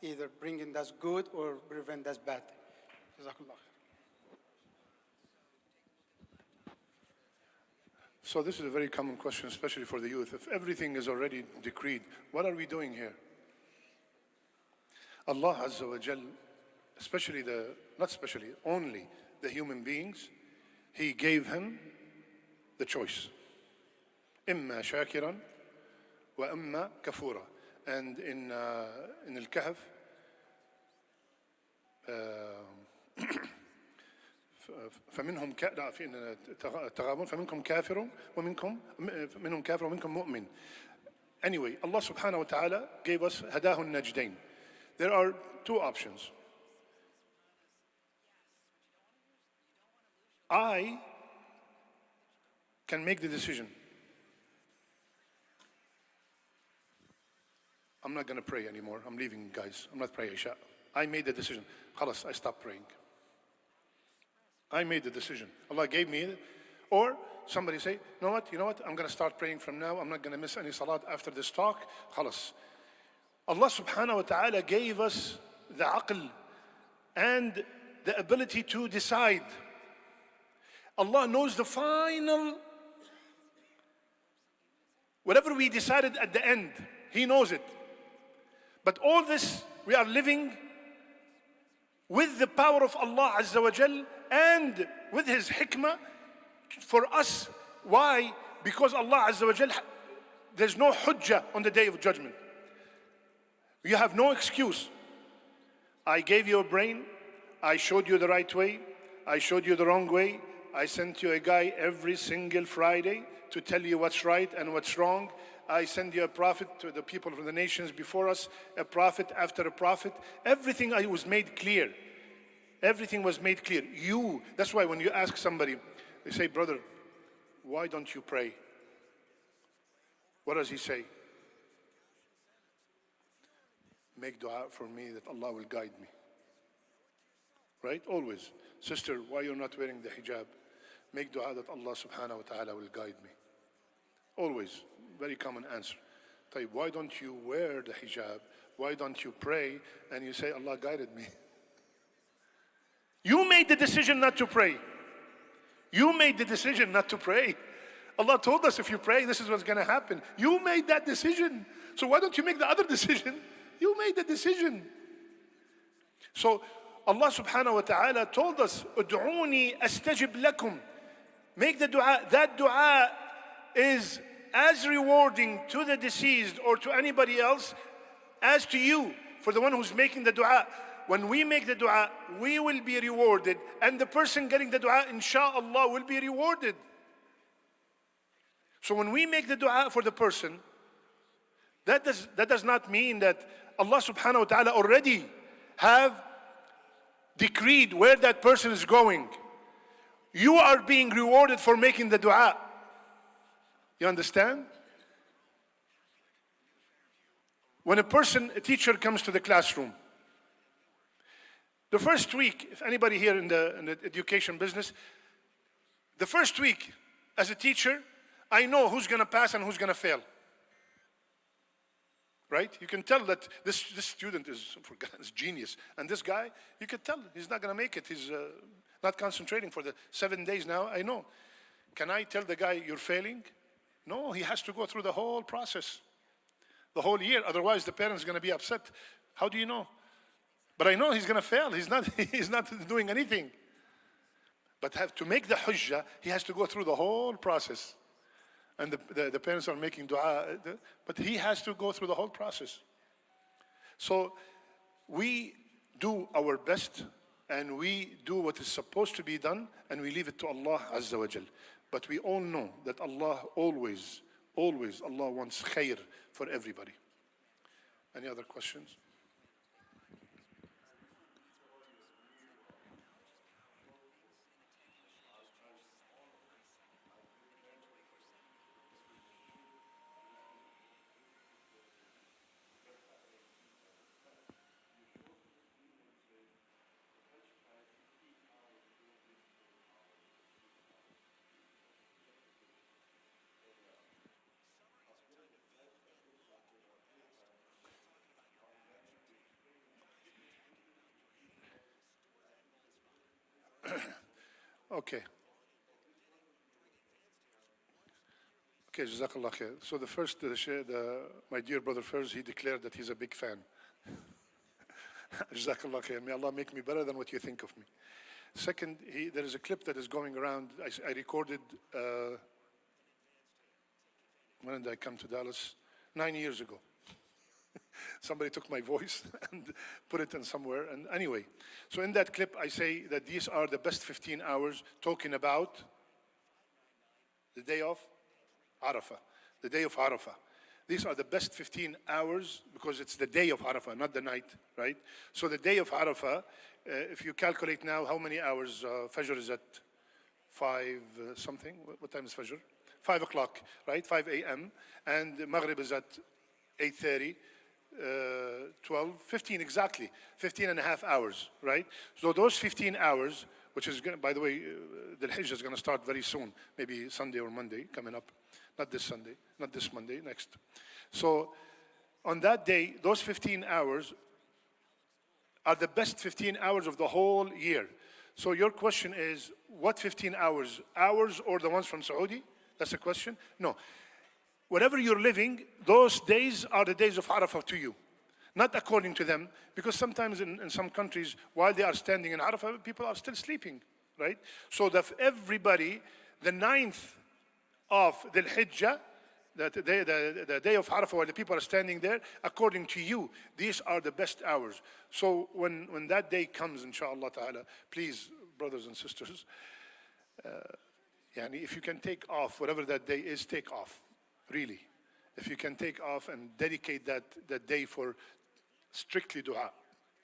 either bringing us good or prevent us bad. Jazakallah khair. So this is a very common question, especially for the youth. If everything is already decreed, what are we doing here? Allah Azza wa Jal, only the human beings, He gave him the choice. إِمَّا شَاكِرًا وَإِمَّا كَفُورًا. And in Al-Kahf, فمنهم فمنكم كافر ومنكم مؤمن. Anyway, Allah subhanahu wa ta'ala gave us هداه النجدين. There are two options. I can make the decision. I'm not going to pray anymore. I'm leaving, guys. I'm not praying Isha. I made the decision. Khalas, I stopped praying. I made the decision. Allah gave me it. Or somebody say, you know what? I'm going to start praying from now. I'm not going to miss any salat after this talk. Khalas. Allah subhanahu wa ta'ala gave us the aql and the ability to decide. Allah knows the final, whatever we decided at the end, He knows it. But all this, we are living with the power of Allah Azza wa Jal and with His hikmah for us. Why? Because Allah Azza wa Jal, there's no hujjah on the day of judgment. You have no excuse. I gave you a brain. I showed you the right way. I showed you the wrong way. I sent you a guy every single Friday to tell you what's right and what's wrong. I send you a prophet to the people from the nations before us, a prophet after a prophet. Everything was made clear. Everything was made clear. That's why when you ask somebody, they say, brother, why don't you pray? What does he say? Make dua for me that Allah will guide me. Right? Always. Sister, why you're not wearing the hijab? Make dua that Allah subhanahu wa ta'ala will guide me. Always. Very common answer. Why don't you wear the hijab? Why don't you pray? And you say, Allah guided me. You made the decision not to pray. You made the decision not to pray. Allah told us if you pray, this is what's going to happen. You made that decision. So why don't you make the other decision? You made the decision. So Allah subhanahu wa ta'ala told us, "Ud'uni astajib lakum." Make the dua. That dua is as rewarding to the deceased or to anybody else as to you, for the one who's making the dua. When we make the dua, we will be rewarded, and the person getting the dua, insha'Allah, will be rewarded. So when we make the dua for the person, that does not mean that Allah subhanahu wa ta'ala already have decreed where that person is going. You are being rewarded for making the dua. You understand? When a teacher comes to the classroom, the first week, if anybody here in the education business, the first week as a teacher, I know who's going to pass and who's going to fail. Right? You can tell that this student is genius. And this guy, you can tell he's not going to make it. He's not concentrating for the 7 days now. I know. Can I tell the guy you're failing? No, he has to go through the whole process. The whole year. Otherwise, the parent's going to be upset. How do you know? But I know he's going to fail. He's not doing anything. But to make the hujjah, he has to go through the whole process. And the parents are making dua, but he has to go through the whole process. So we do our best and we do what is supposed to be done and we leave it to Allah Azza wa Jal. But we all know that Allah always, Allah wants khair for everybody. Any other questions? Okay. Okay, Jazakallah khair. So the first, my dear brother first, he declared that he's a big fan. Jazakallah khair. May Allah make me better than what you think of me. Second, there is a clip that is going around. I recorded, when did I come to Dallas? 9 years ago. Somebody took my voice and put it in somewhere. And anyway, so in that clip, I say that these are the best 15 hours talking about the day of Arafah, the day of Arafah. These are the best 15 hours because it's the day of Arafah, not the night, right? So the day of Arafah, if you calculate now how many hours, Fajr is at 5 something. What time is Fajr? 5 o'clock, right? 5 a.m. And Maghrib is at 8:30. 12, 15 exactly, 15 and a half hours, right? So those 15 hours, which is, by the way, the Hajj is going to start very soon, maybe Sunday or Monday coming up. Not this Sunday, not this Monday, next. So on that day, those 15 hours are the best 15 hours of the whole year. So your question is, what 15 hours? Ours or the ones from Saudi? That's the question? No. Wherever you're living, those days are the days of Arafah to you. Not according to them, because sometimes in some countries, while they are standing in Arafah, people are still sleeping, right? So that everybody, the 9th of the Hijjah, the day of Arafah, where the people are standing there, according to you, these are the best hours. So when that day comes, inshallah ta'ala, please, brothers and sisters, if you can take off, whatever that day is, take off. Really, if you can take off and dedicate that day for strictly dua,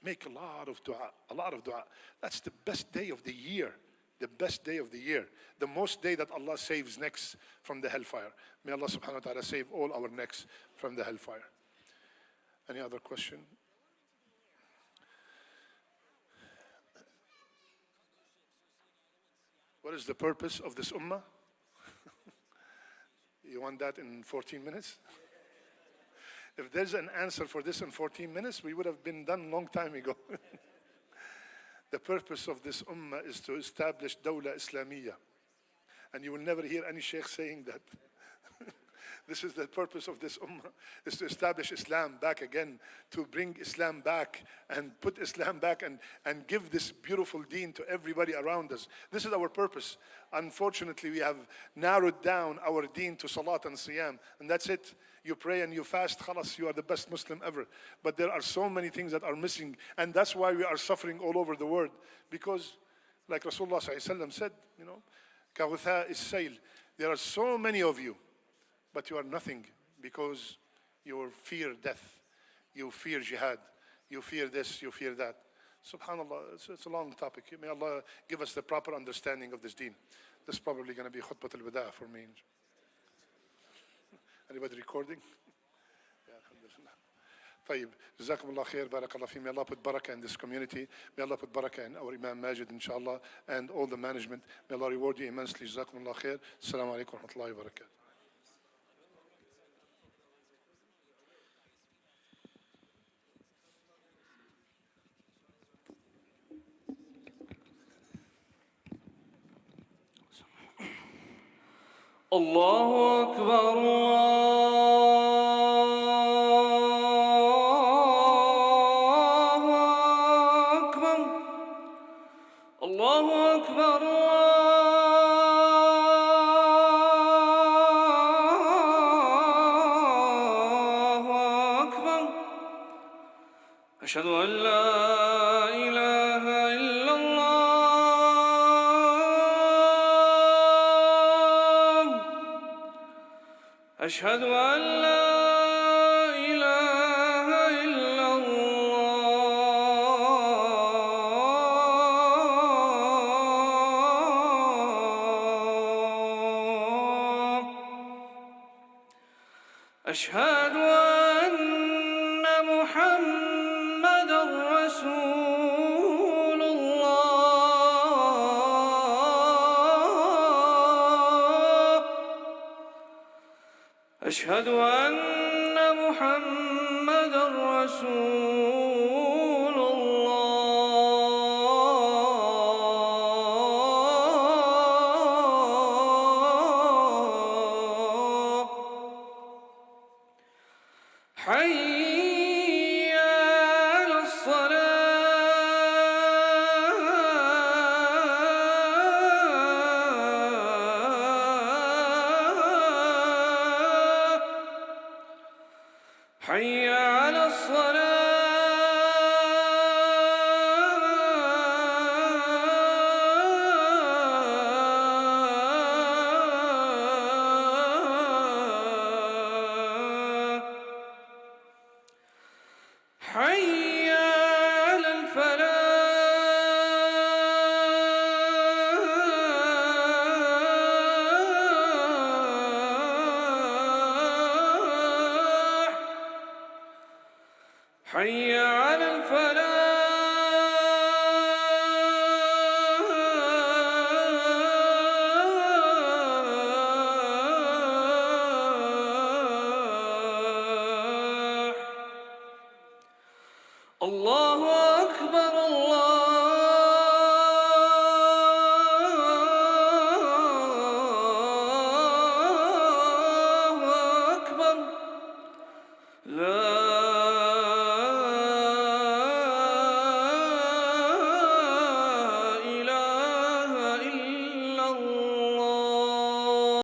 make a lot of dua, a lot of dua. That's the best day of the year, the best day of the year, the most day that Allah saves necks from the hellfire. May Allah subhanahu wa ta'ala save all our necks from the hellfire. Any other question? What is the purpose of this ummah? You want that in 14 minutes? If there's an answer for this in 14 minutes, we would have been done a long time ago. The purpose of this ummah is to establish Dawla Islamiyya. And you will never hear any sheikh saying that. This is the purpose of this ummah, is to establish Islam back again, to bring Islam back and put Islam back and give this beautiful deen to everybody around us. This is our purpose. Unfortunately, we have narrowed down our deen to salat and siyam, and that's it. You pray and you fast, khalas, you are the best Muslim ever. But there are so many things that are missing, and that's why we are suffering all over the world. Because, like Rasulullah said, كَغُثَاءِ السَّيْلِ, there are so many of you, but you are nothing because you fear death, you fear jihad, you fear this, you fear that. Subhanallah, it's a long topic. May Allah give us the proper understanding of this deen. This is probably going to be khutbat al-wada for me. Anybody recording? Yeah, alhamdulillah. طيب, جزاكم الله خير, barakallah fi. May Allah put barakah in this community. May Allah put barakah in our Imam Majid, inshallah, and all the management. May Allah reward you immensely. جزاكم الله خير. Assalamu alaikum wa rahmatullahi wa barakatuh. الله أكبر الله أكبر أشهد أن لا إله إلا الله أشهد أن لا إله إلا الله أشهد أن محمدًا رسول الله أشهد أن محمدًا رسول الله حي